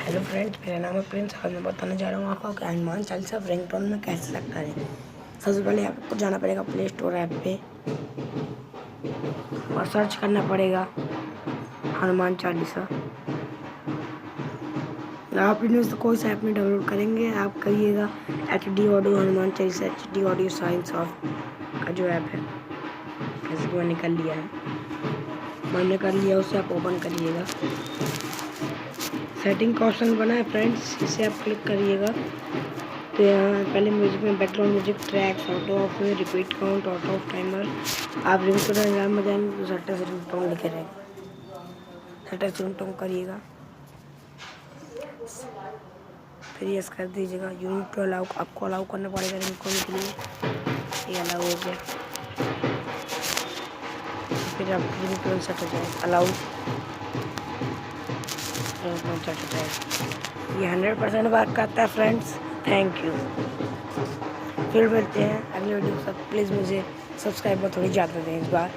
Hello friends, मेरा नाम है प्रिंस। आज मैं बताने जा रहा हूँ आपको कि हनुमान चालीसा रिंगटोन में कैसे लगता है। सबसे पहले आपको जाना पड़ेगा प्ले स्टोर ऐप पे और सर्च करना पड़ेगा हनुमान चालीसा। आप इनमें से कोई सा ऐप में डाउनलोड करेंगे, आप करिएगा HD audio Hanuman Chalisa HD audio science of का जो ऐप है, जैसे कि मैंने कर लिया है। मैंने कर लिया, उसे आप ओपन करिएगा। सेटिंग का ऑप्शन बना है फ्रेंड्स, इसे आप क्लिक करिएगा। तो यहाँ पहले म्यूजिक में background music, tracks, auto of, repeat count, auto off timer. आप रिंगटोन एग्जाम में जाएंगे तो सट्टा से रिंगटोन लिखे रहेंगे, सट्टा से रिंगटोन करिएगा। फिर यस कर दीजिएगा। यूनिट टू अलाउ, आपको अलाउ करना पड़ेगा रिंगटोन के लिए। ये अलाउ हो गया, फिर आप रिंगटोन सेट हो जाएगा। अलाउ रिंगटोन सेट हो जाएगा। ये 100% वर्क करता है फ्रेंड्स। Thank you. फिर मिलते हैं अगले वीडियो के साथ। प्लीज़ मुझे सब्सक्राइबर थोड़ी ज़्यादा दें इस बार।